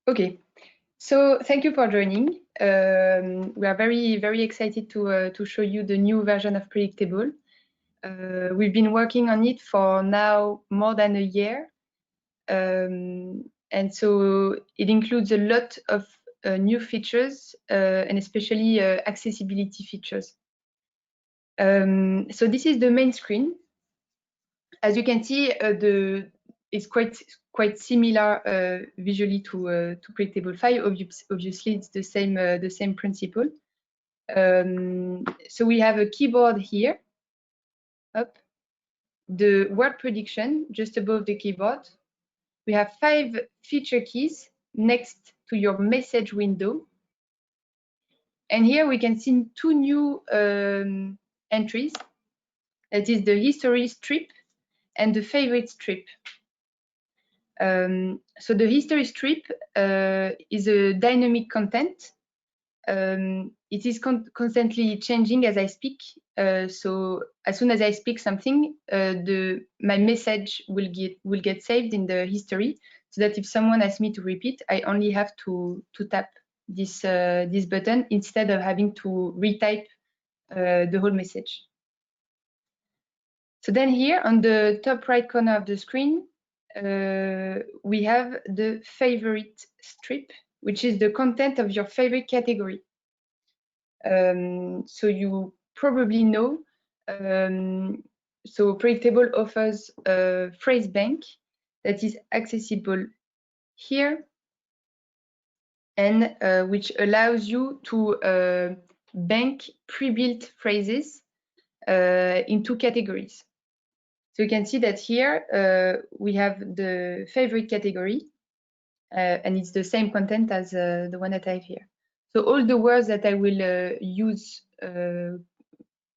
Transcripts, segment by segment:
Okay, so thank you for joining. We are very excited to show you the new version of Predictable. We've been working on it for now more than a year. And so it includes a lot of new features and especially accessibility features. So this is the main screen. As you can see, it's quite similar visually to Predictable 5. Obviously, it's the same principle. So we have a keyboard here, up, the word prediction just above the keyboard. We have 5 feature keys next to your message window. And here we can see 2 new entries. That is the history strip and the favorite strip. So the history strip is a dynamic content. It is constantly changing as I speak. So as soon as I speak something, my message will get saved in the history, so that if someone asks me to repeat, I only have to tap this button instead of having to retype the whole message. So then here on the top right corner of the screen, we have the favorite strip, which is the content of your favorite category. So you probably know, so Predictable offers a phrase bank that is accessible here, and which allows you to bank pre-built phrases into categories. So you can see that here we have the favorite category, and it's the same content as the one that I have here. So all the words that I will use the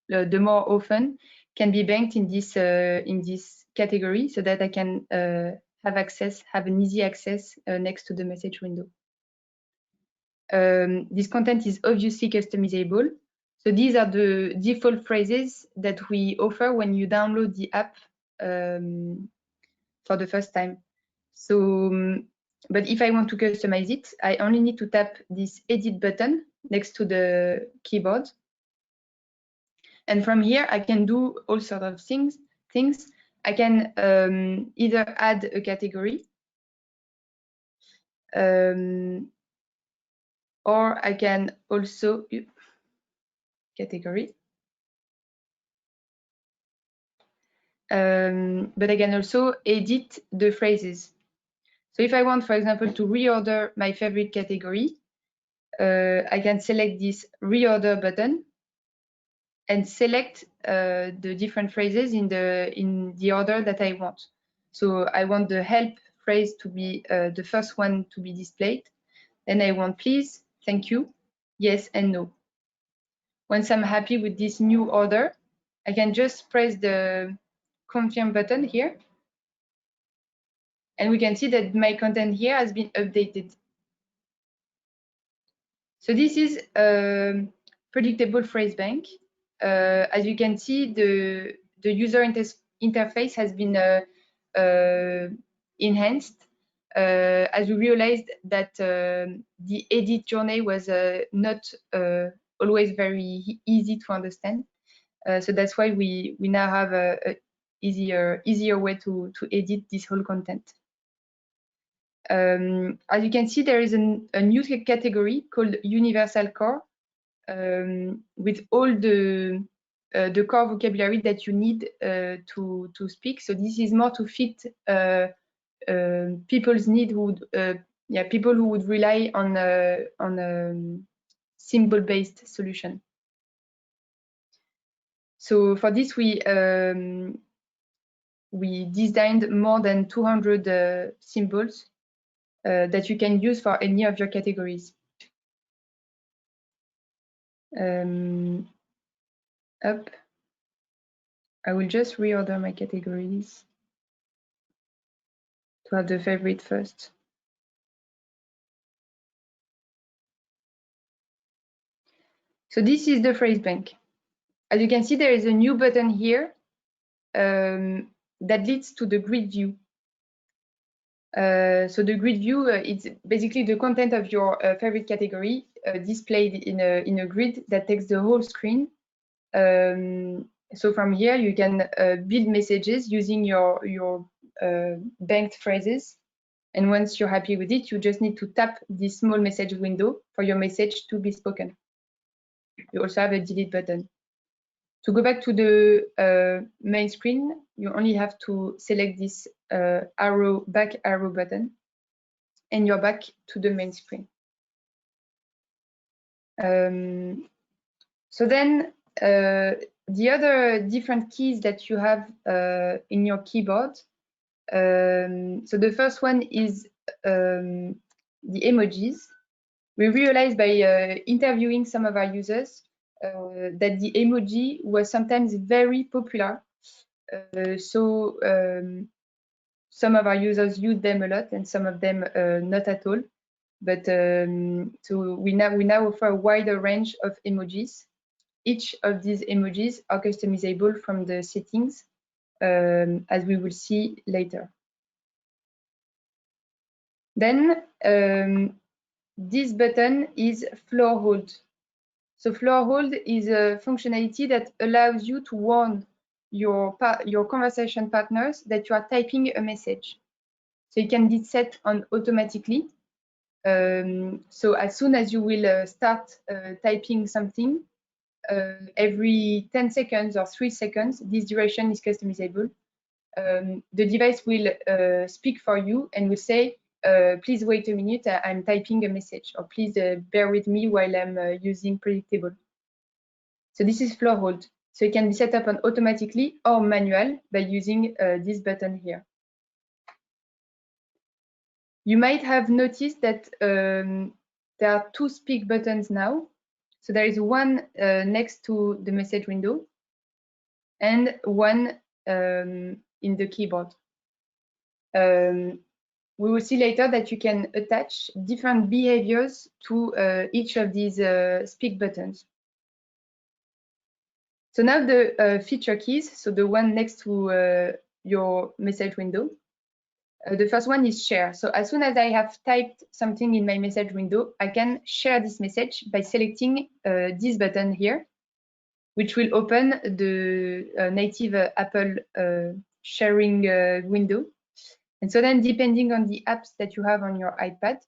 more often can be banked in this category, so that I can have an easy access next to the message window. This content is obviously customizable. So these are the default phrases that we offer when you download the app for the first time. So, but if I want to customize it, I only need to tap this edit button next to the keyboard. And from here, I can do all sorts of things. I can either add a category, or I can also category. But I can also edit the phrases. So if I want, for example, to reorder my favorite category, I can select this reorder button and select the different phrases in the order that I want. So I want the help phrase to be the first one to be displayed. Then I want please, thank you, yes, and no. Once I'm happy with this new order, I can just press the confirm button here. And we can see that my content here has been updated. So this is a Predictable phrase bank. As you can see, the user interface has been enhanced as we realized that the edit journey was not always very easy to understand. So that's why we now have a easier way to edit this whole content. As you can see, there is a new category called Universal Core with all the core vocabulary that you need to speak. So this is more to fit people's need people who would rely on a symbol-based solution. So for this, we designed more than 200 symbols that you can use for any of your categories. Up. I will just reorder my categories to have the favorite first. So this is the phrase bank. As you can see, there is a new button here that leads to the grid view. So the grid view, it's basically the content of your favorite category displayed in a grid that takes the whole screen. So from here, you can build messages using your banked phrases. And once you're happy with it, you just need to tap this small message window for your message to be spoken. You also have a delete button. To go back to the main screen, you only have to select this back arrow button, and you're back to the main screen. So then the other different keys that you have in your keyboard. So the first one is the emojis. We realized by interviewing some of our users that the emoji was sometimes very popular. So some of our users use them a lot and some of them not at all. But so we now offer a wider range of emojis. Each of these emojis are customizable from the settings, as we will see later. Then this button is floor hold. So floor hold is a functionality that allows you to warn your conversation partners that you are typing a message. So it can be set on automatically. So as soon as you will start typing something, every 10 seconds or 3 seconds, this duration is customizable. The device will speak for you and will say, please wait a minute, I'm typing a message, or please bear with me while I'm using predictable. So this is floor hold. So it can be set up on automatically or manual by using this button here. You might have noticed that there are 2 speak buttons now. So there is one next to the message window and one in the keyboard. We will see later that you can attach different behaviors to each of these speak buttons. So now the feature keys, so the one next to your message window. The first one is share. So as soon as I have typed something in my message window, I can share this message by selecting this button here, which will open the native Apple sharing window. And so then, depending on the apps that you have on your iPad,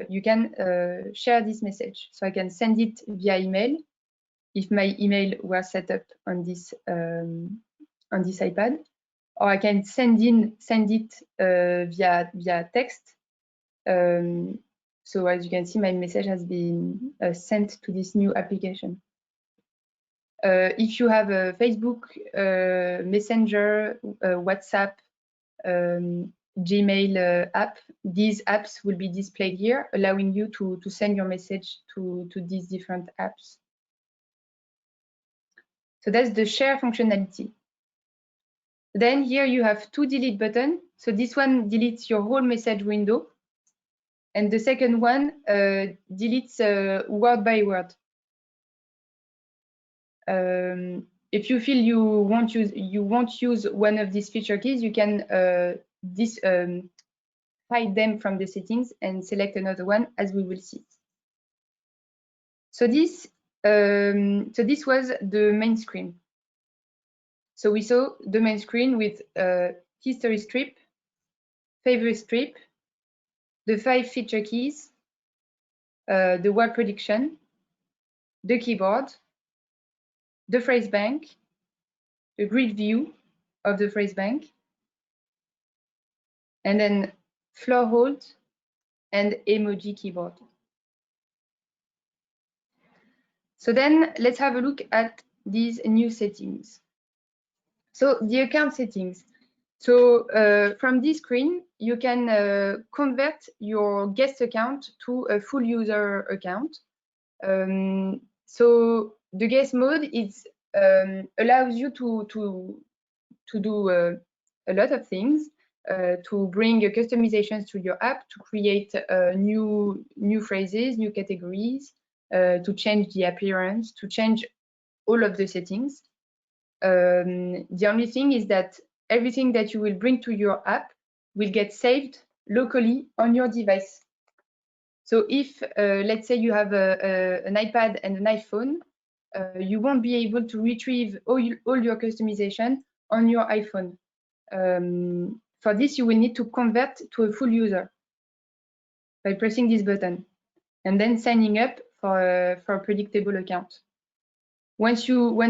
you can share this message. So I can send it via email if my email were set up on this iPad, or I can send it via text. So as you can see, my message has been sent to this new application. If you have a Facebook, Messenger, WhatsApp, Gmail app, these apps will be displayed here, allowing you to send your message to these different apps. So that's the share functionality. Then here you have 2 delete buttons. So this one deletes your whole message window, and the second one deletes word by word. If you feel you won't use one of these feature keys, you can hide them from the settings and select another one, as we will see. So this was the main screen. So we saw the main screen with history strip, favorite strip, the 5 feature keys, the word prediction, the keyboard, the phrase bank, the grid view of the phrase bank, and then floor hold and emoji keyboard. So then let's have a look at these new settings. So the account settings. So from this screen, you can convert your guest account to a full user account. So the guest mode allows you to do a lot of things, to bring customizations to your app, to create new phrases, new categories, to change the appearance, to change all of the settings. The only thing is that everything that you will bring to your app will get saved locally on your device. So if, let's say you have an iPad and an iPhone, you won't be able to retrieve all your customization on your iPhone. For this, you will need to convert to a full user by pressing this button and then signing up for a predictable account. When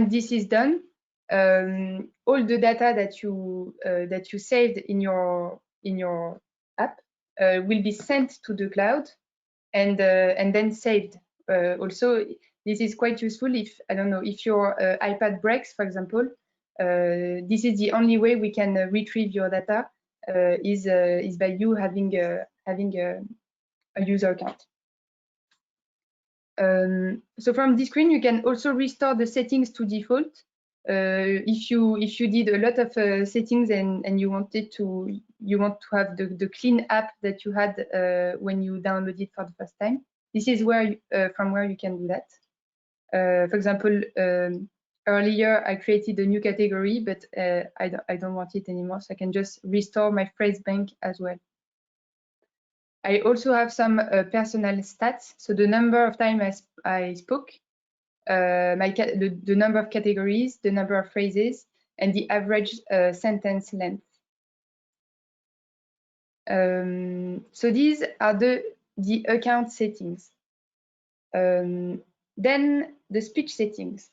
this is done, all the data that you saved in your app will be sent to the cloud and then saved. Also, this is quite useful if, I don't know, if your iPad breaks, for example. This is the only way we can retrieve your data is by you having a user account. So from this screen, you can also restore the settings to default. If you did a lot of settings and you want to have the clean app that you had when you download it for the first time, this is where from where you can do that. For example, earlier I created a new category, but I don't want it anymore, so I can just restore my phrase bank as well. I also have some personal stats, so the number of times I spoke, the number of categories, the number of phrases, and the average sentence length. So these are the account settings. Then the speech settings.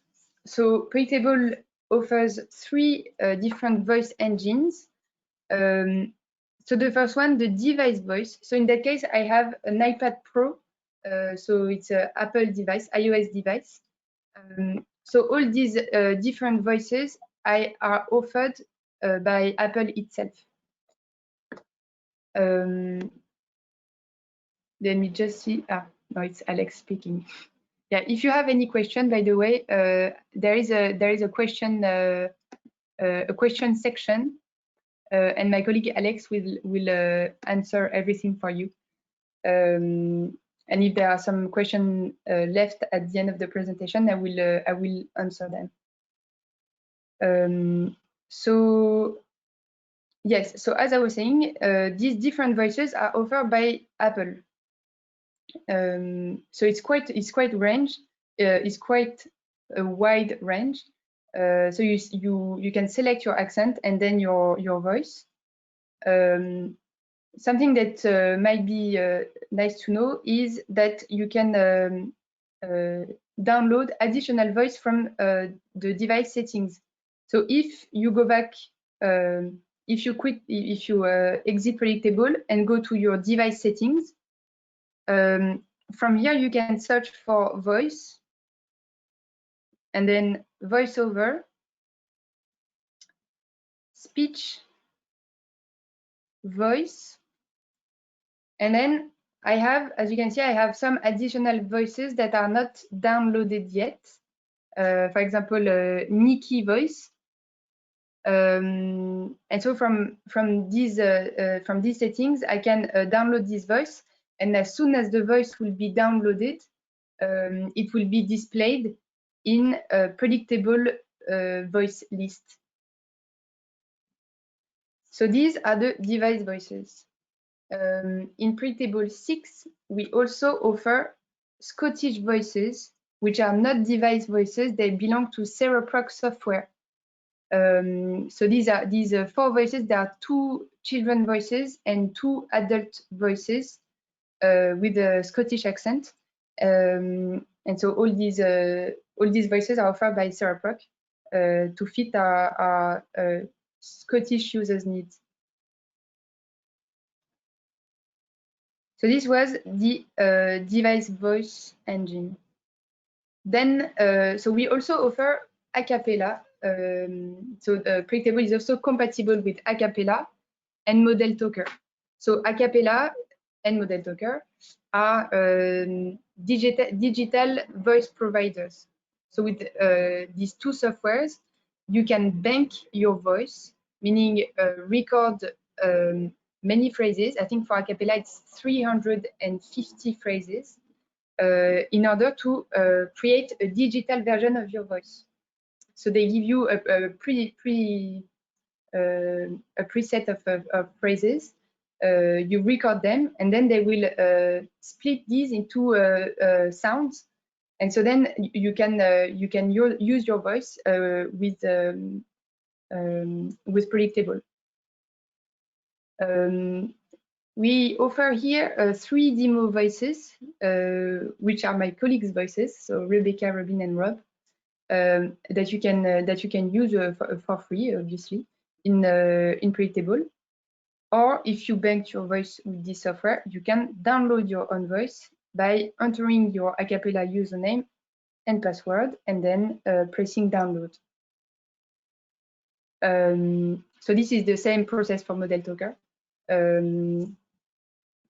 So Predictable offers 3 different voice engines. So the first one, the device voice. So in that case, I have an iPad Pro. So it's an Apple device, iOS device. So all these different voices are offered by Apple itself. Let me just see. No, it's Alex speaking. Yeah, if you have any question, by the way, there is a question section, and my colleague Alex will answer everything for you. And if there are some questions left at the end of the presentation, I will answer them. So yes, so as I was saying, these different voices are offered by Apple. So it's quite range. It's quite a wide range. So you can select your accent and then your voice. Something that might be nice to know is that you can download additional voice from the device settings. So if you go back, if you exit Predictable and go to your device settings, from here you can search for voice and then voiceover, speech, voice, and then I have, as you can see, I have some additional voices that are not downloaded yet. For example, Nikki voice. And so from these settings, I can download this voice, and as soon as the voice will be downloaded, it will be displayed in a Predictable voice list. So these are the device voices. In Predictable 6, we also offer Scottish voices, which are not device voices. They belong to Cereproc software. So these 4 voices. There are 2 children voices and 2 adult voices with a Scottish accent. And so all these voices are offered by Cereproc to fit our Scottish users' needs. So this was the device voice engine. Then, so we also offer Acapella. So Predictable is also compatible with Acapella and Model Talker. So Acapella and Model Talker are digital voice providers. So with these 2 softwares, you can bank your voice, meaning record many phrases. I think for Acapella it's 350 phrases in order to create a digital version of your voice. So they give you a preset of phrases, you record them, and then they will split these into sounds. And so then you can use your voice with Predictable. We offer here 3 demo voices, which are my colleagues' voices, so Rebecca, Robin, and Rob, that you can use for free, obviously, in Predictable. Or if you bank your voice with this software, you can download your own voice by entering your Acapela username and password, and then pressing download. So this is the same process for Model Talker.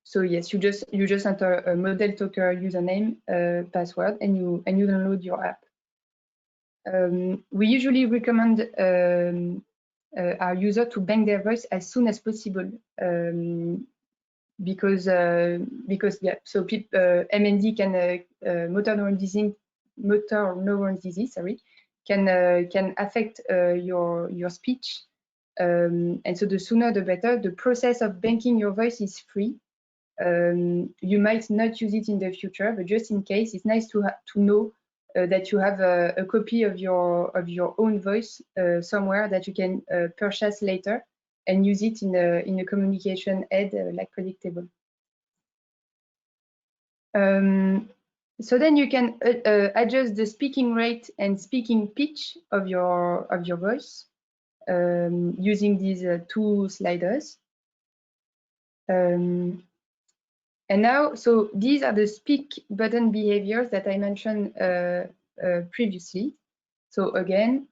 So yes, you just enter a Model Talker username, password, and you download your app. We usually recommend our user to bank their voice as soon as possible, because yeah, so MND can motor neuron disease, sorry, can affect your speech, and so the sooner the better. The process of banking your voice is free. You might not use it in the future, but just in case, it's nice to know that you have a copy of your own voice somewhere that you can purchase later and use it in a communication aid like Predictable. So then you can adjust the speaking rate and speaking pitch of your voice using these 2 sliders. And now, so these are the speak button behaviors that I mentioned previously. So again,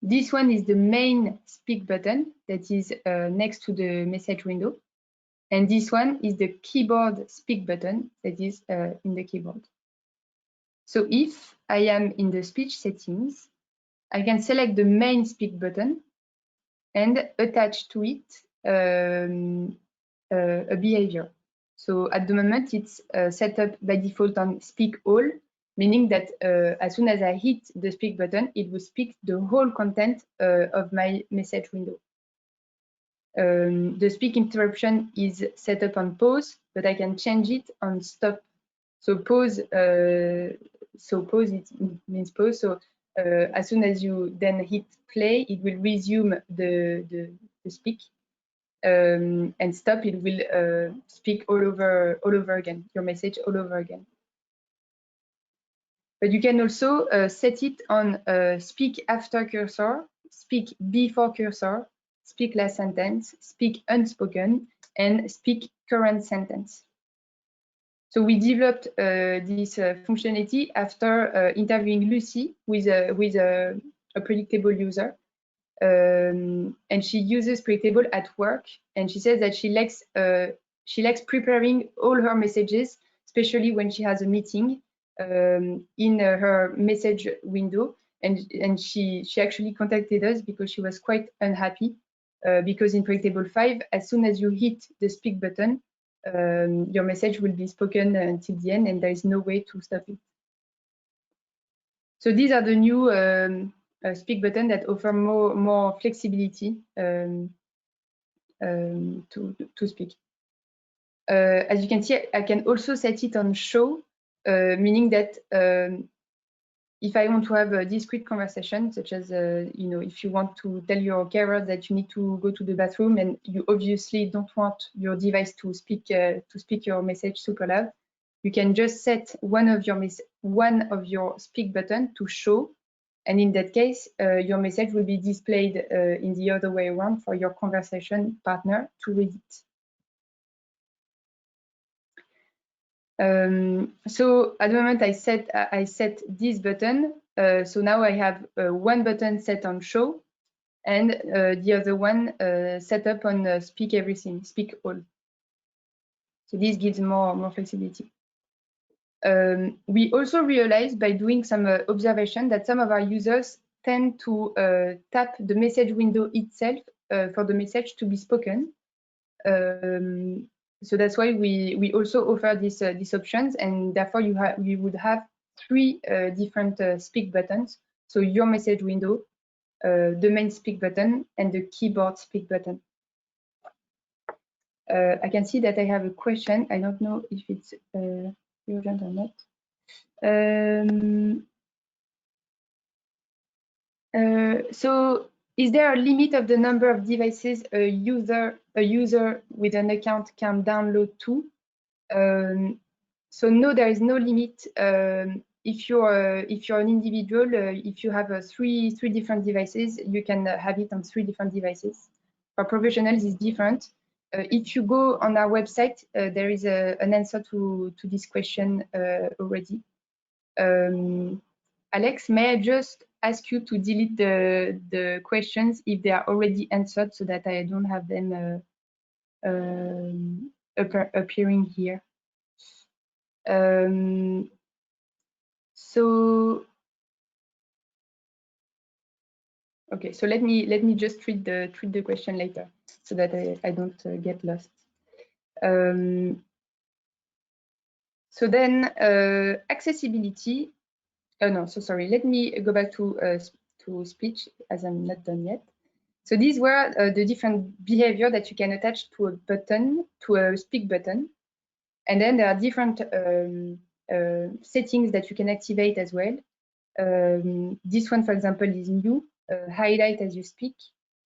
this one is the main speak button that is next to the message window. And this one is the keyboard speak button that is in the keyboard. So if I am in the speech settings, I can select the main speak button and attach to it a behavior. So at the moment, it's set up by default on speak all, meaning that as soon as I hit the speak button, it will speak the whole content of my message window. The speak interruption is set up on pause, but I can change it on stop. So pause, it means pause. So as soon as you then hit play, it will resume the speak. And stop, it will speak all over again, your message all over again. But you can also set it on speak after cursor, speak before cursor, speak last sentence, speak unspoken, and speak current sentence. So we developed this functionality after interviewing Lucy with a Predictable user. And she uses Predictable at work, and she says that she likes preparing all her messages, especially when she has a meeting, in her message window. And she actually contacted us because she was quite unhappy because in Predictable 5, as soon as you hit the speak button, your message will be spoken until the end, and there is no way to stop it. So these are the new speak button that offer more flexibility to speak. As you can see, I can also set it on show, meaning that if I want to have a discrete conversation, such as if you want to tell your carer that you need to go to the bathroom and you obviously don't want your device to speak your message super loud, you can just set one of your speak button to show, and in that case, your message will be displayed in the other way around for your conversation partner to read it. So at the moment I set this button. So now I have one button set on show, and the other one set up on speak everything, speak all. So this gives more flexibility. We also realized by doing some observation that some of our users tend to tap the message window itself for the message to be spoken. So that's why we also offer these options, and therefore you would have 3 different speak buttons. So your message window, the main speak button, and the keyboard speak button. I can see that I have a question. I don't know if it's urgent or not. So is there a limit of the number of devices a user with an account can download to? So no, there is no limit. If you're an individual, if you have three different devices, you can have it on 3 different devices. For professionals, it's different. If you go on our website, there is an answer to this question already. Alex, may I just ask you to delete the questions if they are already answered so that I don't have them appearing here. So okay, so let me just treat the question later so that I don't get lost. So then accessibility. Oh no, so sorry. Let me go back to speech as I'm not done yet. So these were the different behavior that you can attach to a button, to a speak button. And then there are different settings that you can activate as well. This one, for example, is new, highlight as you speak.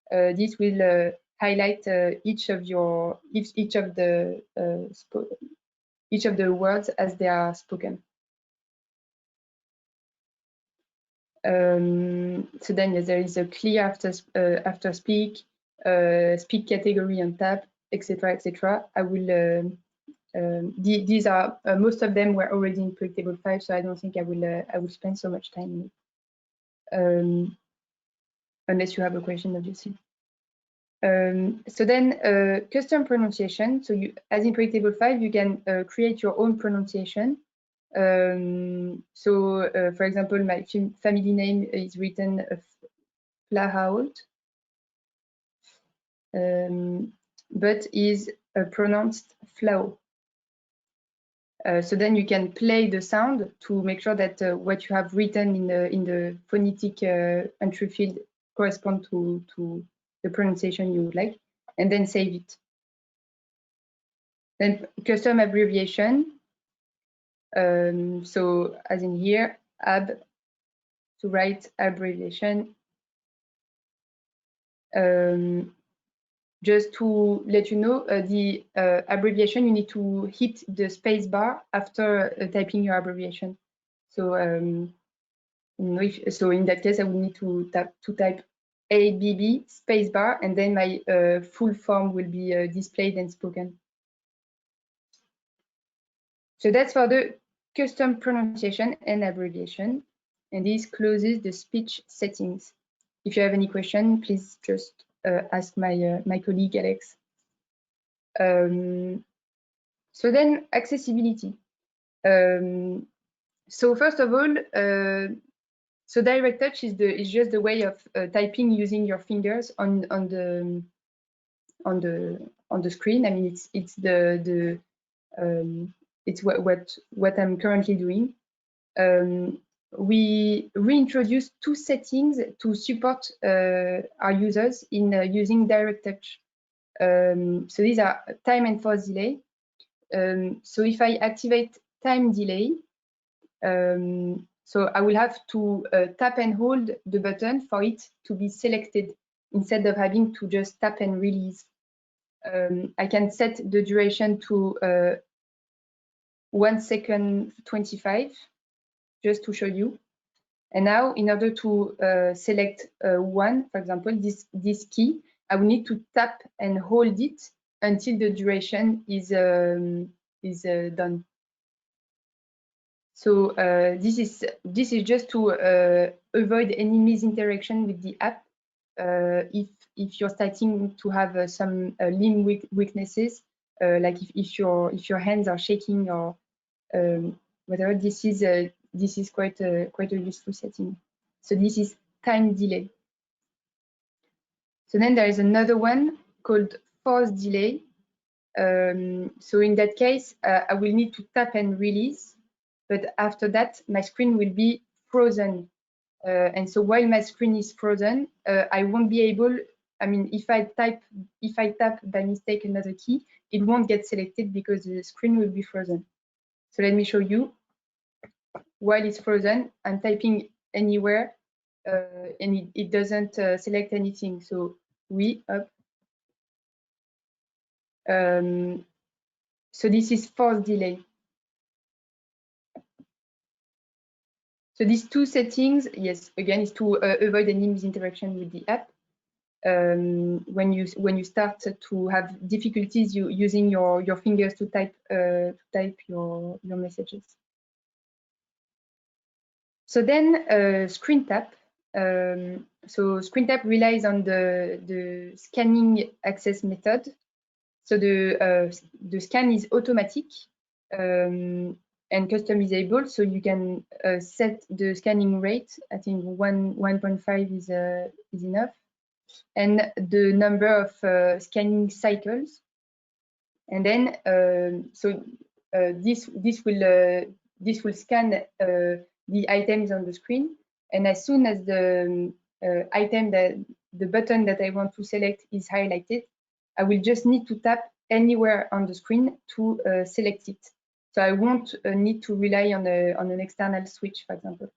This will highlight each of the words as they are spoken. So then yes, there is a clear after speak, speak category on tab, etc., etc. I will. These are most of them were already in Predictable 5, so I don't think I will spend so much time in it, unless you have a question, obviously. So then custom pronunciation. So you, as in Predictable 5, you can create your own pronunciation. So for example, my family name is written Flahault, but is pronounced Flao. So then you can play the sound to make sure that what you have written in the phonetic entry field correspond to the pronunciation you would like, and then save it. Then custom abbreviation. So as in here, ab to write abbreviation. Just to let you know, the abbreviation, you need to hit the space bar after typing your abbreviation. So, so in that case, I will need to type ABB space bar, and then my full form will be displayed and spoken. So that's for the custom pronunciation and abbreviation. And this closes the speech settings. If you have any question, please just ask my colleague Alex. So then accessibility. So first of all, so direct touch is just the way of typing using your fingers on the screen. I mean, it's what I'm currently doing. We reintroduced 2 settings to support our users in using direct touch. So these are time and force delay. So if I activate time delay, so I will have to tap and hold the button for it to be selected instead of having to just tap and release. I can set the duration to 1 second 25, just to show you. And now, in order to select 1, for example, this key, I will need to tap and hold it until the duration is done. So this is just to avoid any misinteraction with the app. If you're starting to have some limb weaknesses, like if your hands are shaking or whatever, this is quite a useful setting. So this is time delay. So then there is another one called force delay. So in that case, I will need to tap and release, but after that, my screen will be frozen. And so while my screen is frozen, I won't be able, I mean, if I tap by mistake another key, it won't get selected because the screen will be frozen. So let me show you. While it's frozen, I'm typing anywhere and it doesn't select anything. So we up. So this is force delay. So these two settings, yes, again, is to avoid any misinteraction with the app. When you start to have difficulties using your fingers to type your messages. So then screen tap. So screen tap relies on the scanning access method. So the scan is automatic and customizable. So you can set the scanning rate. I think 1.5 is enough, and the number of scanning cycles. And then this will scan the items on the screen, and as soon as the the button that I want to select is highlighted, I will just need to tap anywhere on the screen to select it. So I won't need to rely on an external switch, for example.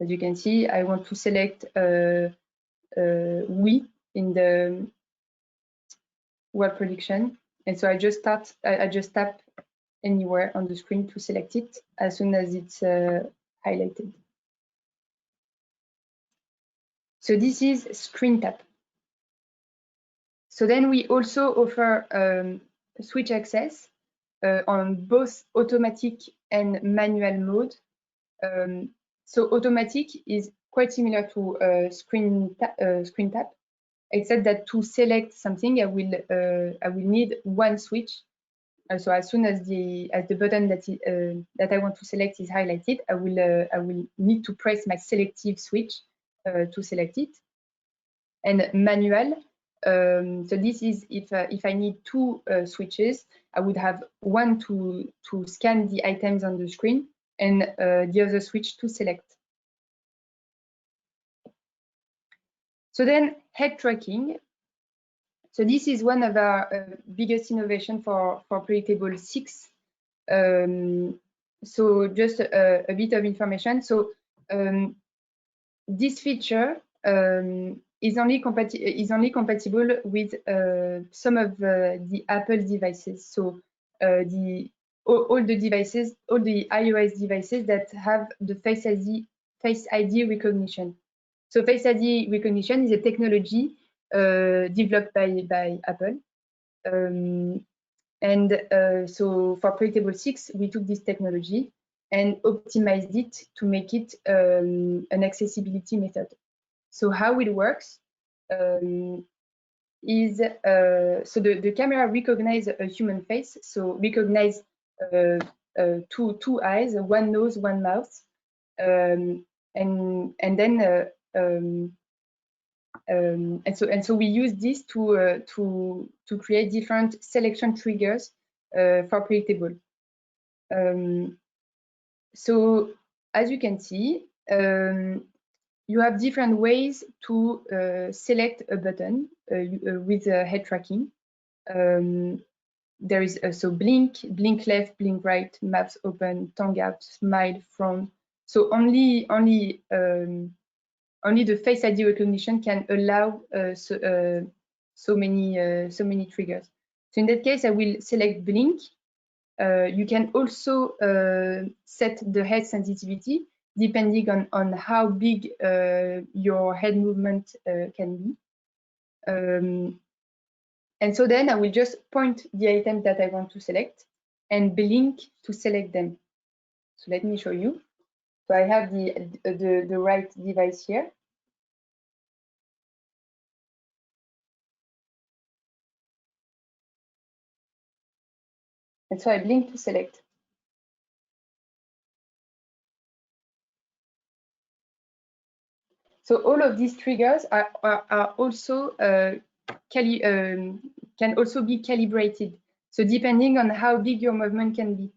As you can see, I want to select we in the word prediction, and so I just tap anywhere on the screen to select it as soon as it's highlighted. So this is screen tap. So then we also offer switch access on both automatic and manual mode. So automatic is quite similar to screen tap, except that to select something, I will need one switch. So as soon as the button that I want to select is highlighted, I will need to press my selective switch to select it. And manual. So this is if I need two switches, I would have one to scan the items on the screen and the other switch to select. So then head tracking. So this is one of our biggest innovation for Predictable 6. So just a bit of information. So this feature is only compatible with some of the Apple devices. So all the devices, all the iOS devices that have the Face ID recognition. So Face ID recognition is a technology developed by Apple. So for Predictable 6, we took this technology and optimized it to make it an accessibility method. So how it works is so the camera recognizes a human face, so recognize two eyes, one nose, one mouth, and then and so we use this to create different selection triggers for Predictable. So as you can see, you have different ways to select a button with head tracking. There is also blink left, blink right, maps open, tongue out, smile, frown. So only the Face ID recognition can allow so many triggers. So in that case, I will select blink. You can also set the head sensitivity depending on how big your head movement can be. And so then I will just point the items that I want to select and blink to select them. So let me show you. So I have the right device here. And so I blink to select. So all of these triggers are also can also be calibrated. So depending on how big your movement can be.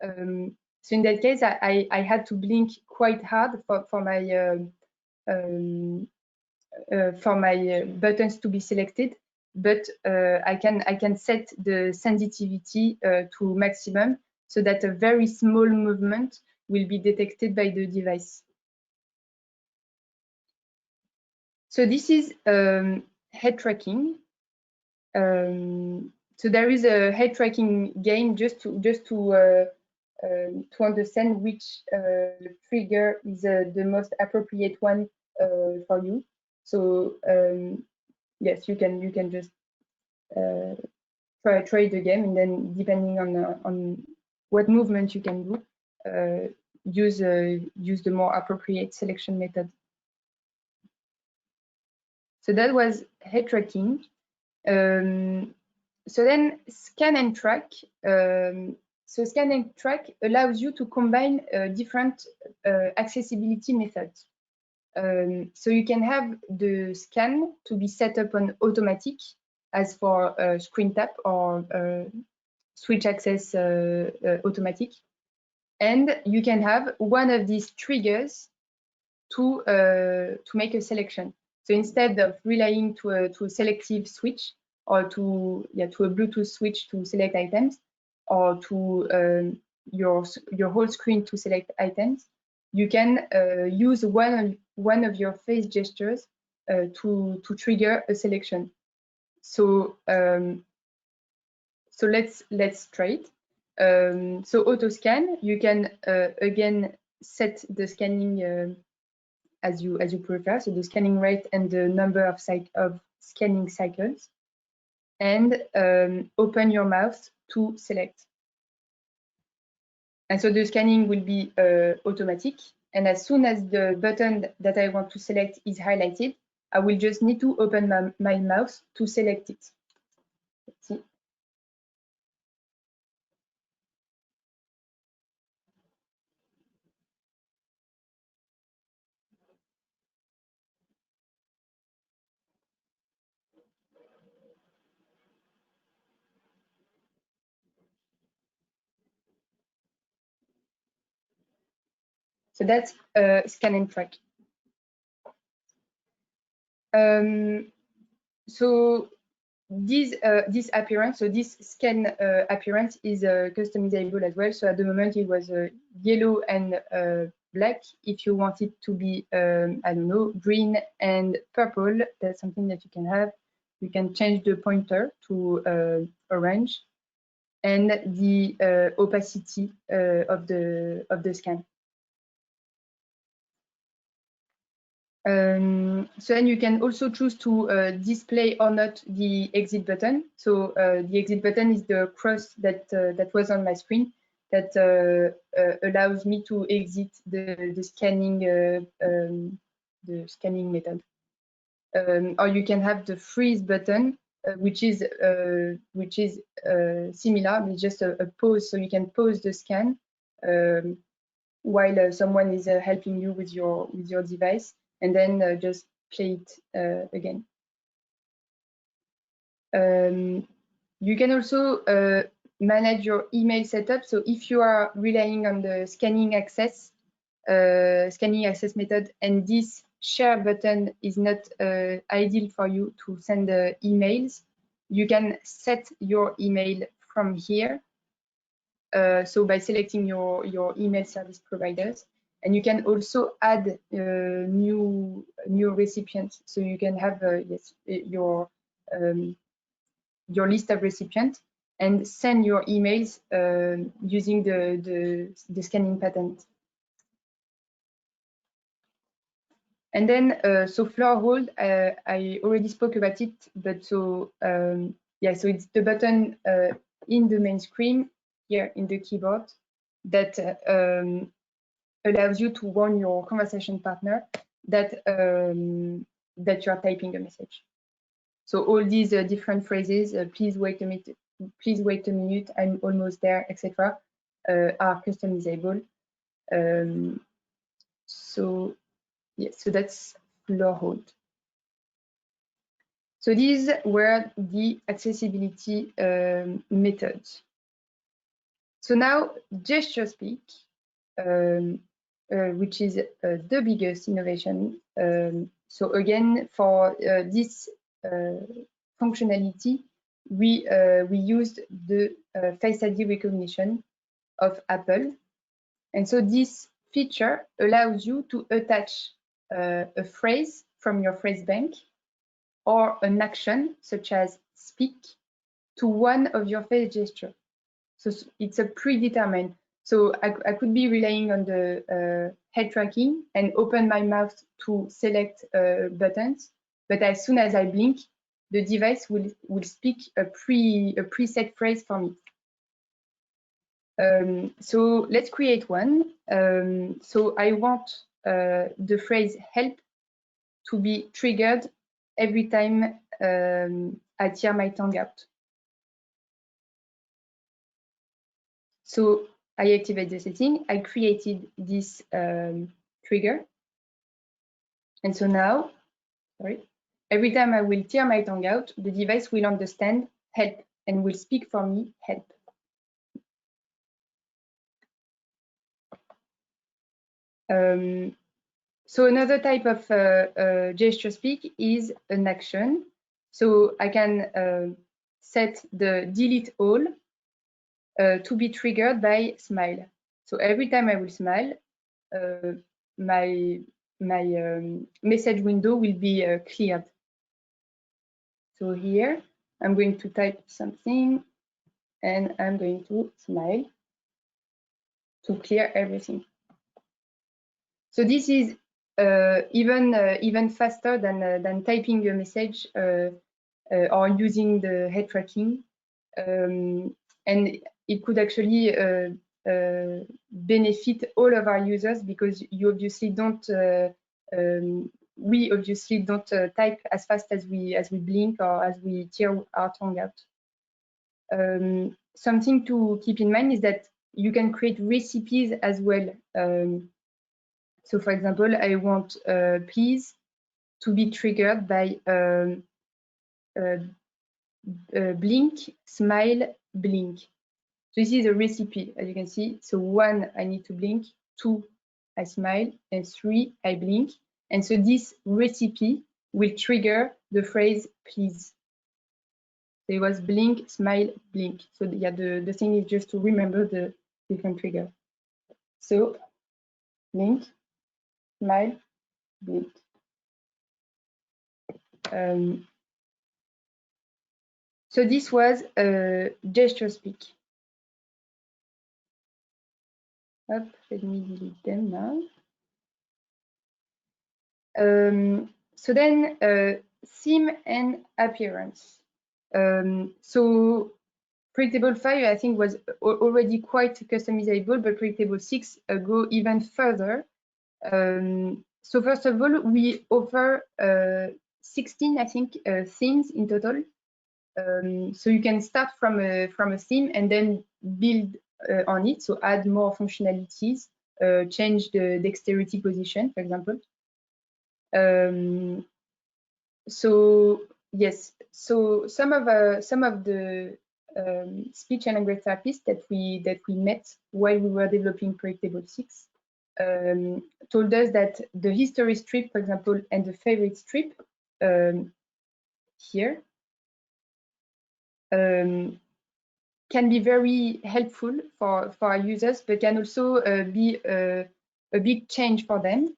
So in that case, I had to blink quite hard for my buttons to be selected, but I can set the sensitivity to maximum so that a very small movement will be detected by the device. So this is head tracking. So there is a head tracking game just to understand which trigger is the most appropriate one for you. So yes, you can just try the game, and then depending on what movement you can do, use the more appropriate selection method. So that was head tracking. So then scan and track. So scan and track allows you to combine different accessibility methods. So you can have the scan to be set up on automatic, as for screen tap or switch access automatic. And you can have one of these triggers to make a selection. So instead of relying to a selective switch, or to a Bluetooth switch to select items, or to your whole screen to select items, you can use one of your face gestures to trigger a selection. So so let's try it. So auto scan, you can again set the scanning as you prefer, so the scanning rate and the number of scanning cycles, and open your mouse to select. And so the scanning will be automatic, and as soon as the button that I want to select is highlighted, I will just need to open my mouse to select it. Let's see. So that's scan and track. So this appearance, so this scan appearance is customizable as well. So at the moment it was yellow and black. If you want it to be, I don't know, green and purple, that's something that you can have. You can change the pointer to orange, and the opacity of the scan. So then you can also choose to display or not the exit button. So the exit button is the cross that was on my screen that allows me to exit the scanning method. Or you can have the freeze button, which is similar, but just a pause. So you can pause the scan while someone is helping you with your device, and then just play it again. You can also manage your email setup. So if you are relying on the scanning access method, and this share button is not ideal for you to send emails, you can set your email from here. So by selecting your email service providers, and you can also add new recipients. So you can have yes, your list of recipients and send your emails using the scanning pattern. And then so floor hold, I already spoke about it, but so yeah, so it's the button in the main screen here in the keyboard that allows you to warn your conversation partner that that you are typing a message. So all these different phrases, please wait a minute, I'm almost there, etc., are customizable. So yes, so that's floor hold. So these were the accessibility methods. So now gesture speak, which is the biggest innovation. So again, for this functionality, we used the Face ID recognition of Apple. And so this feature allows you to attach a phrase from your phrase bank or an action such as speak to one of your face gestures. So it's a predetermined. So I could be relying on the head tracking and open my mouth to select buttons, but as soon as I blink, the device will speak a preset phrase for me. So let's create one. So I want the phrase help to be triggered every time I tear my tongue out. So I activate the setting, I created this trigger. And so now, every time I will tear my tongue out, the device will understand help and will speak for me help. So another type of gesture speak is an action. So I can set the delete all to be triggered by smile. So every time I will smile, my message window will be cleared. So here I'm going to type something and I'm going to smile to clear everything. So this is even faster than typing a message or using the head tracking, and it could actually benefit all of our users because you obviously don't. We obviously don't type as fast as we blink or as we tear our tongue out. Something to keep in mind is that you can create recipes as well. So for example, I want please to be triggered by blink, smile, blink. So this is a recipe, as you can see. So 1, I need to blink, 2, I smile, and 3, I blink. And so this recipe will trigger the phrase please. So it was blink, smile, blink. So yeah, the thing is just to remember the different triggers. So blink, smile, blink. So this was gesture speak. Up, let me delete them now. So then theme and appearance. So Predictable 5, I think, was already quite customizable, but Predictable 6 go even further. So first of all, we offer 16, I think, themes in total. So you can start from a theme and then build on it. So add more functionalities, change the dexterity position, for example. So yes, so some of the speech and language therapists that we met while we were developing Predictable 6 told us that the history strip, for example, and the favorite strip here can be very helpful for our users, but can also be a big change for them.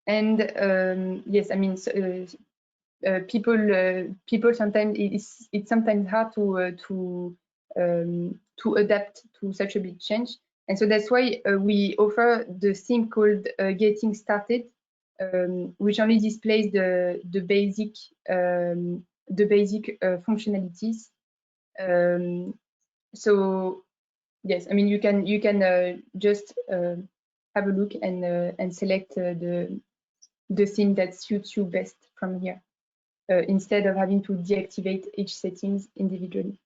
Yes, I mean, people sometimes it's sometimes hard to adapt to such a big change, and so that's why we offer the theme called Getting Started, which only displays the basic functionalities. So yes, I mean you can just have a look and select the theme that suits you best from here, instead of having to deactivate each settings individually.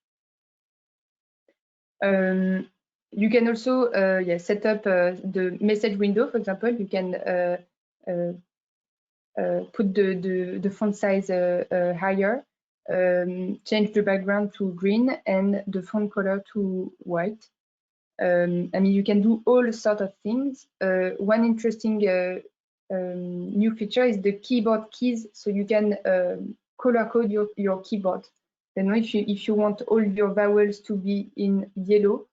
You can also set up the message window. For example, you can put the font size higher, change the background to green and the font color to white. I mean, you can do all sorts of things. One interesting new feature is the keyboard keys. So you can color code your keyboard. Then if you want all your vowels to be in yellow,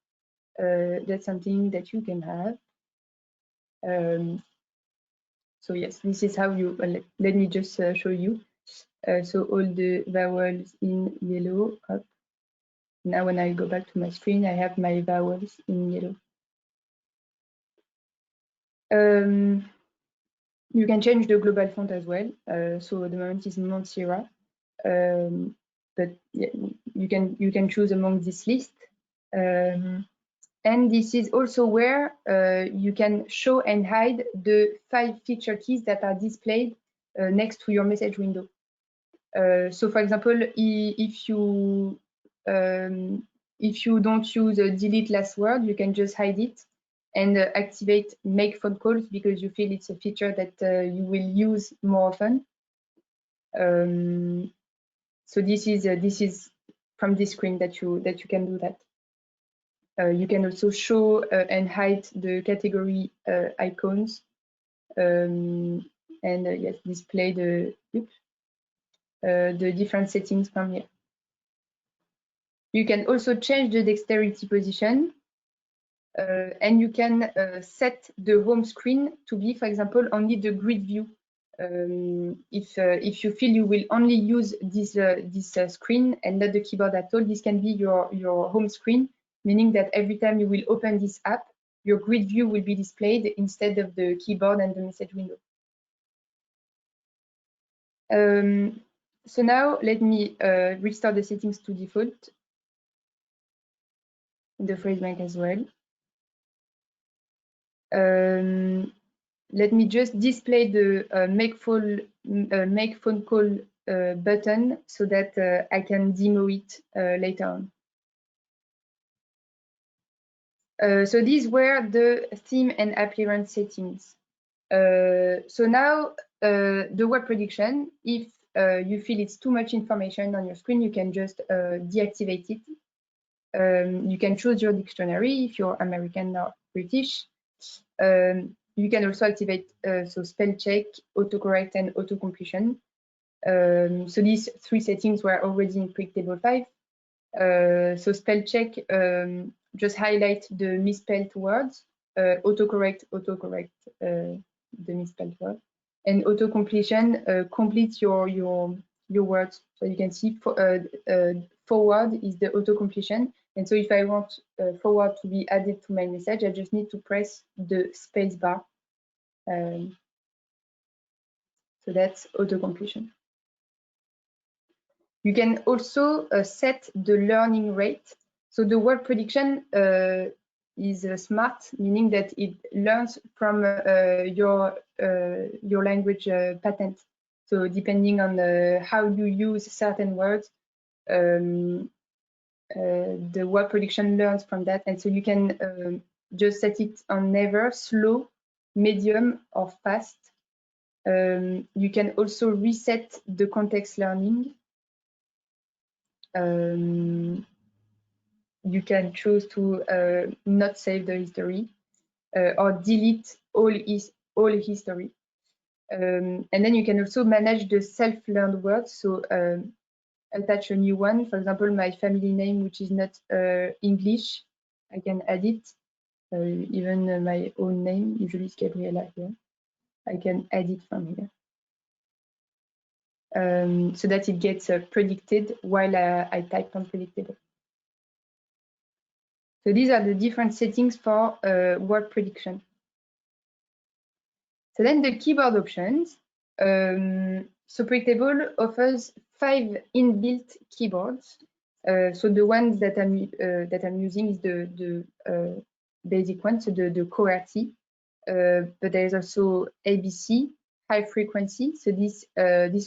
that's something that you can have. So yes, this is how you, let me just show you. So all the vowels in yellow. Up. Now when I go back to my screen, I have my vowels in yellow. You can change the global font as well. So at the moment is Montserrat. But yeah, you can choose among this list. And this is also where you can show and hide the 5 feature keys that are displayed next to your message window. So for example, if you don't use a delete last word, you can just hide it and activate make phone calls because you feel it's a feature that you will use more often. So this is from this screen that you can do that. You can also show and hide the category icons and yes, display the different settings from here. You can also change the dexterity position and you can set the home screen to be, for example, only the grid view. If you feel you will only use this screen and not the keyboard at all, this can be your home screen, meaning that every time you will open this app, your grid view will be displayed instead of the keyboard and the message window. So now let me restore the settings to default, the phrase bank as well. Let me just display the make phone call button so that I can demo it later on. So these were the theme and appearance settings. So now the word prediction, if you feel it's too much information on your screen, you can just deactivate it. You can choose your dictionary if you're American or British. You can also activate so spell check, autocorrect, and auto completion. So these 3 settings were already in Predictable 5. So spell check, just highlight the misspelled words. Autocorrect the misspelled word, and auto completion complete your words. So you can see forward is the auto completion. And so if I want forward to be added to my message, I just need to press the space bar. So that's auto completion. You can also set the learning rate. So the word prediction is smart, meaning that it learns from your language pattern. So depending on how you use certain words, the word prediction learns from that. And so you can just set it on never, slow, medium, or fast. You can also reset the context learning. You can choose to not save the history or delete all history. And then you can also manage the self-learned words. So attach a new one. For example, my family name, which is not English, I can add it. Even my own name, usually it's Gabriela here. I can add it from here. So that it gets predicted while I type on predictable. So these are the different settings for word prediction. So then the keyboard options. So Predictable offers 5 inbuilt keyboards. So the ones that I'm using is the basic one, so the QWERTY. But there is also ABC, high frequency. So this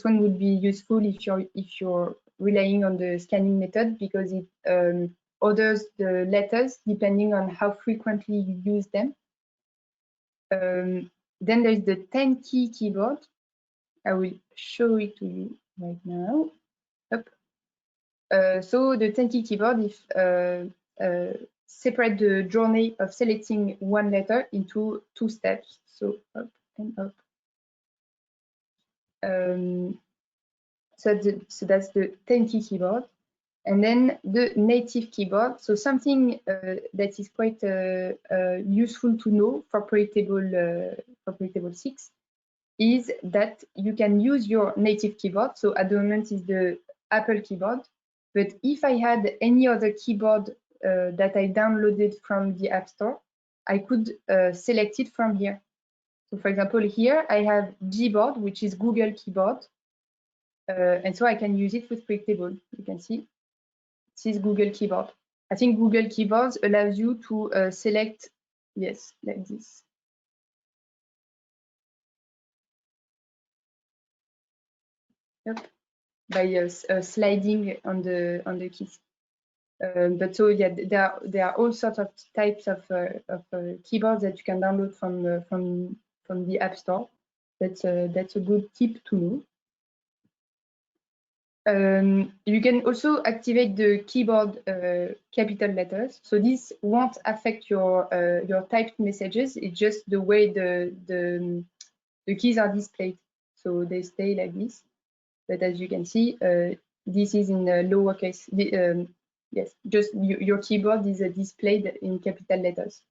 one would be useful if you're relying on the scanning method because it orders the letters depending on how frequently you use them. Then there's the 10-key keyboard. I will show it to you right now. So the 10-key keyboard is separate the journey of selecting one letter into 2 steps. So up and up. So that's the 10 key keyboard. And then the native keyboard. So something that is quite useful to know for Predictable 6 is that you can use your native keyboard. So at the moment is the Apple keyboard. But if I had any other keyboard that I downloaded from the App Store, I could select it from here. So for example, here I have Gboard, which is Google keyboard. And so I can use it with Predictable. You can see this is Google keyboard. I think Google keyboards allows you to select, yes, like this. Yep. By sliding on the keys. But so yeah, there are all sorts of types of keyboards that you can download from the App Store. That's a good tip to know. You can also activate the keyboard capital letters. So this won't affect your typed messages. It's just the way the keys are displayed. So they stay like this. But as you can see, this is in lowercase. Yes, just your keyboard is displayed in capital letters.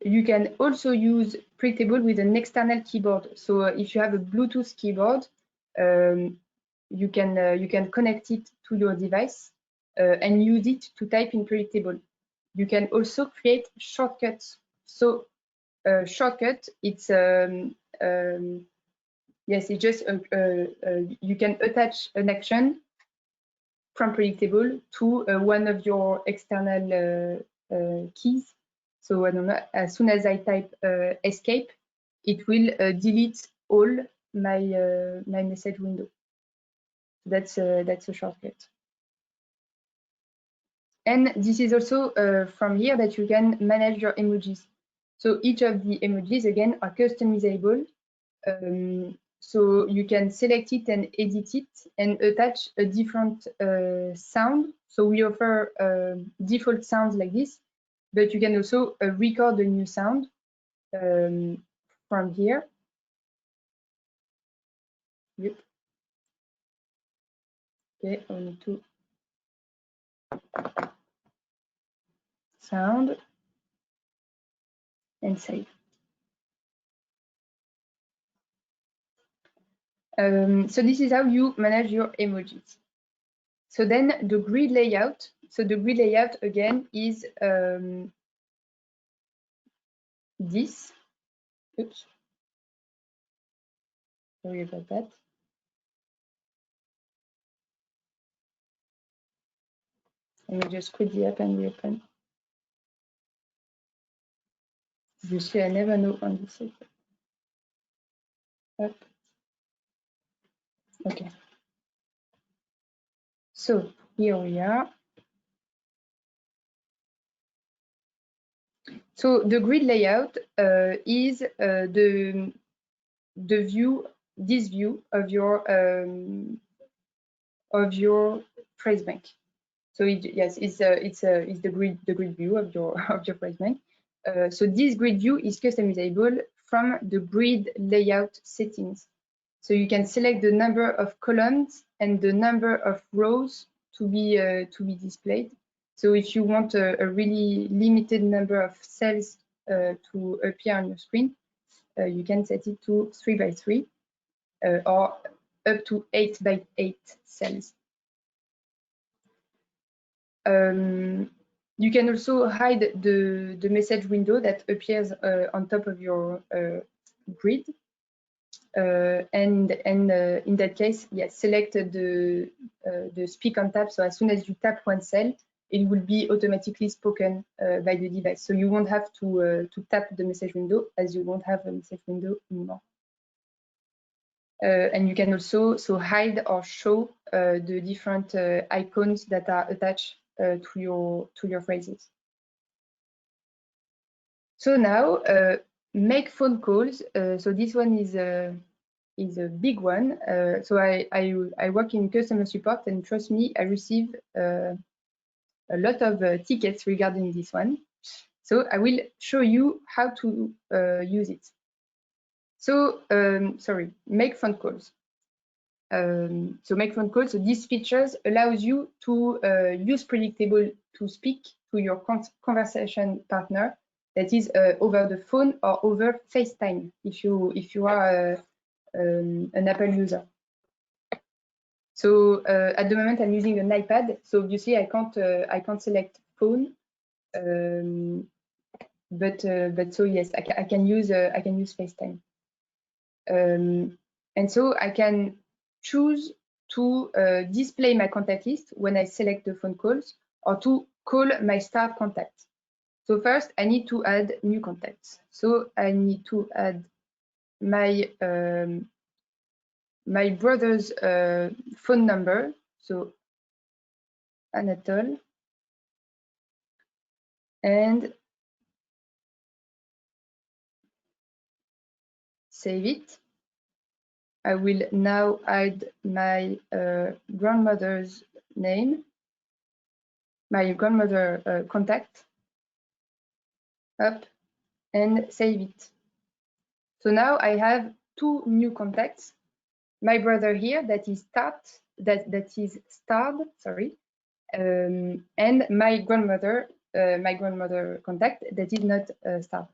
You can also use Predictable with an external keyboard. So if you have a Bluetooth keyboard, you can connect it to your device and use it to type in Predictable. You can also create shortcuts. So shortcut, it's yes, it's just you can attach an action from Predictable to one of your external keys. So I don't know, as soon as I type escape, it will delete all my my message window. That's a shortcut. And this is also from here that you can manage your emojis. So each of the emojis again are customizable. So you can select it and edit it and attach a different sound. So we offer default sounds like this, but you can also record a new sound from here. Yep. Okay, I need to sound and save. So this is how you manage your emojis. So then the grid layout. So the grid layout again is this. Oops. Sorry about that. Let me just quit the app and reopen. You see, I never know on this side. Up. Okay. So here we are. So the grid layout is the view, this view of your phrase bank. So yes, it's the grid view of your phrase bank. So this grid view is customizable from the grid layout settings. So you can select the number of columns and the number of rows to be displayed. So if you want a really limited number of cells to appear on your screen, you can set it to 3 by 3 or up to 8 by 8 cells. You can also hide the message window that appears on top of your grid. And in that case, yes, select the speak on tap. So as soon as you tap one cell, it will be automatically spoken by the device. So you won't have to tap the message window, as you won't have a message window anymore. And you can also hide or show the different icons that are attached to your phrases. So now make phone calls. So this one is a big one. So I work in customer support, and trust me, I receive a lot of tickets regarding this one. So I will show you how to use it. So sorry, make phone calls. So make phone calls. So these features allows you to use Predictable to speak to your conversation partner, that is over the phone or over FaceTime if you are an Apple user. So at the moment I'm using an iPad, so obviously I can't select phone, but so yes, I can use FaceTime, and so I can choose to display my contact list when I select the phone calls, or to call my start contacts. So first I need to add new contacts. So I need to add my my brother's phone number, so Anatole, and save it. I will now add my grandmother's name, my grandmother contact, up, and save it. So now I have two new contacts. My brother here, that is starred, sorry, and my grandmother contact that is not starred.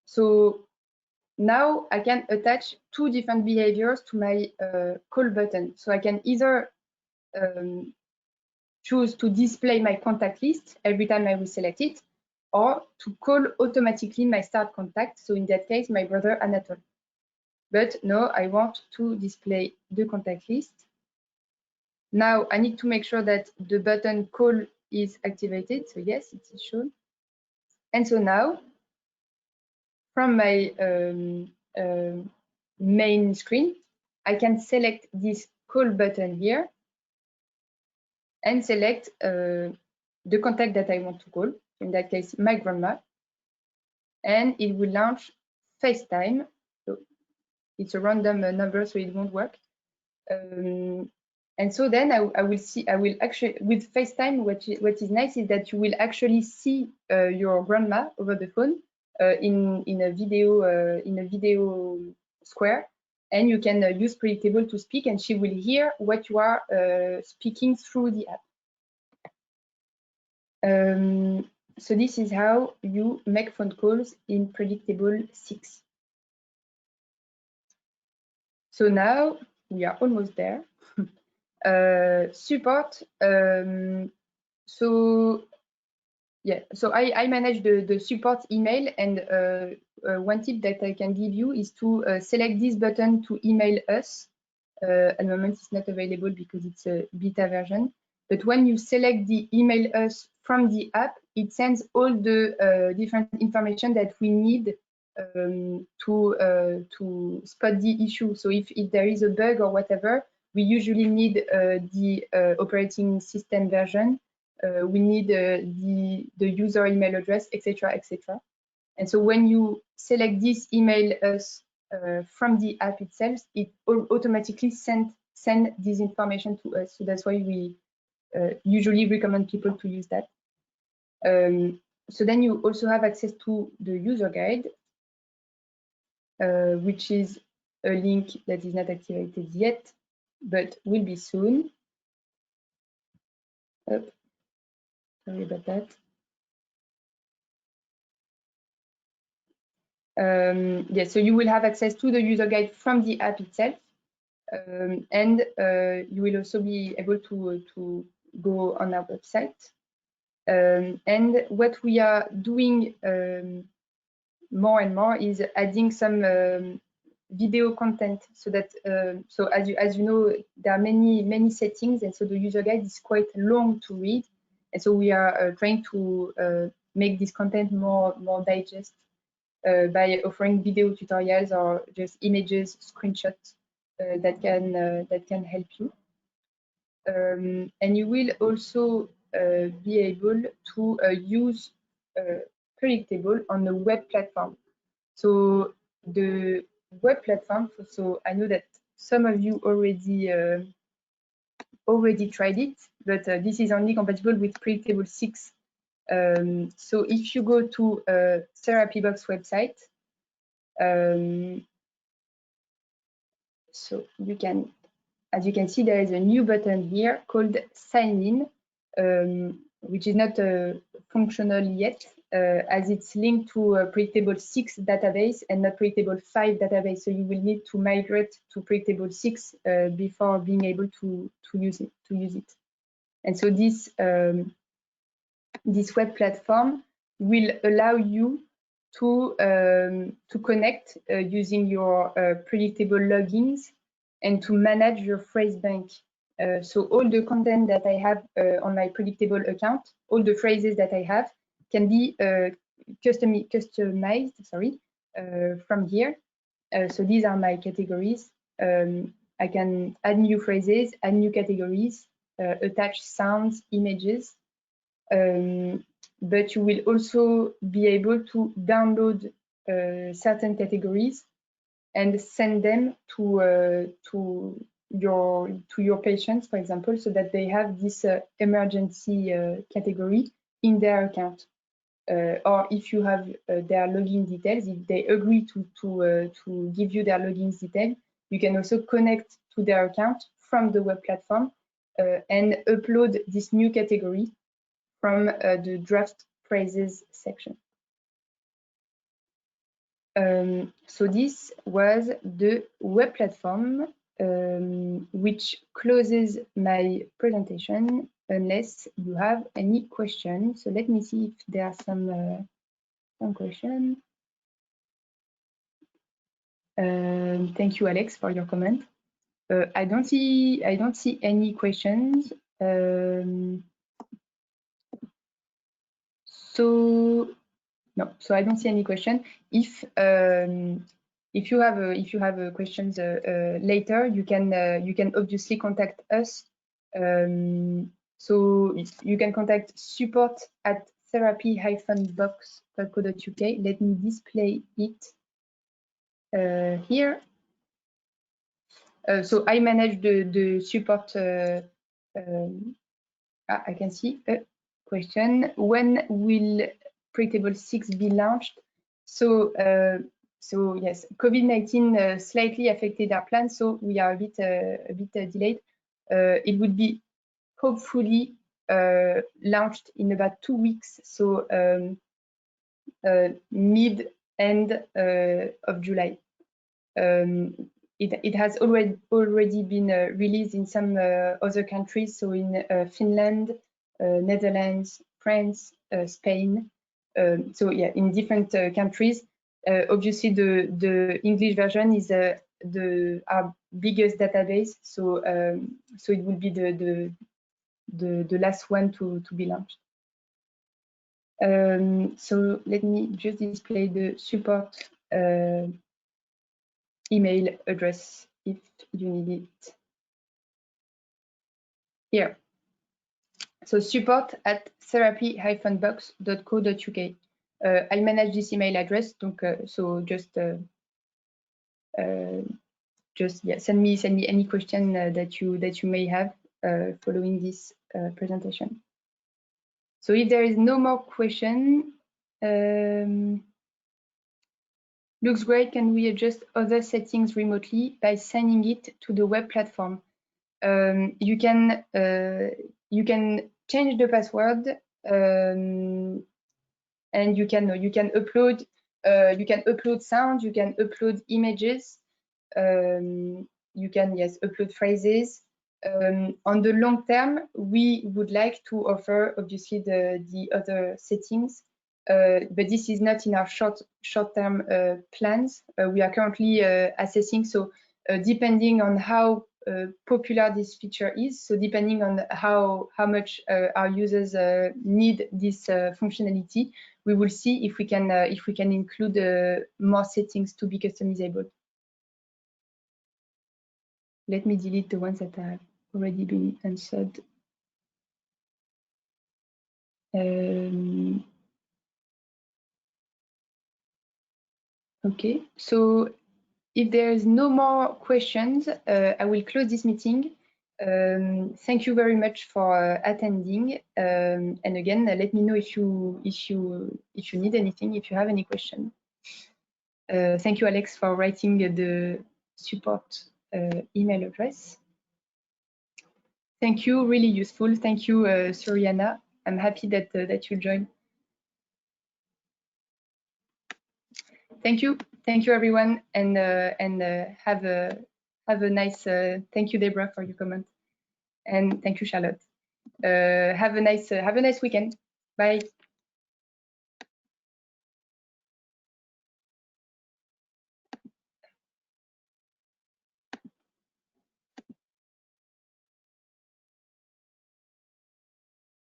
So now I can attach two different behaviors to my call button. So I can either choose to display my contact list every time I will select it, or to call automatically my start contact. So in that case, my brother Anatole. But no, I want to display the contact list. Now I need to make sure that the button call is activated. So yes, it is shown. And so now, from my main screen, I can select this call button here and select the contact that I want to call, in that case, my grandma, and it will launch FaceTime. So it's a random number, so it won't work. And so then I will actually, with FaceTime, what is nice is that you will actually see your grandma over the phone in a video square, and you can use Predictable to speak, and she will hear what you are speaking through the app. So this is how you make phone calls in Predictable 6. So now we are almost there. Support. So yeah, so I manage the support email, and one tip that I can give you is to select this button to email us. At the moment it's not available because it's a beta version, but when you select the email us from the app, it sends all the different information that we need to spot the issue. So if there is a bug or whatever, we usually need the operating system version, we need the user email address, etc., etc. And so when you select this email us from the app itself, it automatically send this information to us. So that's why we usually recommend people to use that. So then you also have access to the user guide, which is a link that is not activated yet, but will be soon. Sorry about that. Yeah, so you will have access to the user guide from the app itself, and you will also be able to go on our website. And what we are doing more and more is adding some video content, so that so as you know, there are many settings, and so the user guide is quite long to read, and so we are trying to make this content more digest by offering video tutorials or just images, screenshots that can help you. And you will also be able to use Predictable on the web platform. So the web platform, so I know that some of you already tried it, but this is only compatible with Predictable 6. So if you go to Therapybox website, So you can, as you can see, there is a new button here called Sign In, which is not functional yet, as it's linked to a Predictable 6 database and not Predictable 5 database. So you will need to migrate to Predictable 6 before being able to use it. And so this this web platform will allow you to connect using your predictable logins and to manage your phrase bank. So all the content that I have on my predictable account, all the phrases that I have can be customized, from here. So these are my categories. I can add new phrases, add new categories, attach sounds, images. But you will also be able to download certain categories and send them to your patients, for example, so that they have this emergency category in their account. Or if you have their login details, if they agree to give you their login details, you can also connect to their account from the web platform and upload this new category from the draft phrases section. So this was the web platform, which closes my presentation unless you have any questions. So let me see if there are some questions. Thank you, Alex, for your comment. I don't see any questions. So no, so I don't see any question. If you have questions later, you can obviously contact us. So you can contact support@therapy-box.co.uk. Let me display it here. So I manage the support. I can see a question. When will Predictable 6 be launched? So yes, COVID-19 slightly affected our plan, so we are a bit delayed. It would be hopefully launched in about 2 weeks, so mid-end of July. It has already been released in some other countries, so in Finland, Netherlands, France, Spain. So yeah, in different countries. Obviously, the English version is our biggest database, so so it will be the last one to be launched. So let me just display the support email address if you need it here. So support@therapy-box.co.uk. I manage this email address, donc so just yeah, send me any question that you may have following this presentation. So if there is no more question, looks great. Can we adjust other settings remotely by sending it to the web platform? You can change the password, and you can upload sound, you can upload images, you can upload phrases. On the long term, we would like to offer obviously the other settings, but this is not in our short-term plans. We are currently assessing, so depending on how popular this feature is, so depending on how much our users need this functionality, we will see if we can include more settings to be customizable. Let me delete the ones that have already been answered. Okay, so if there is no more questions, I will close this meeting. Thank you very much for attending, and again, let me know if you need anything, if you have any question. Thank you, Alex, for writing the support email address. Thank you, really useful. Thank you, Suriana. I'm happy that you joined. Thank you everyone, and have a nice. Thank you, Deborah, for your comment, and thank you, Charlotte. Have a nice weekend. Bye.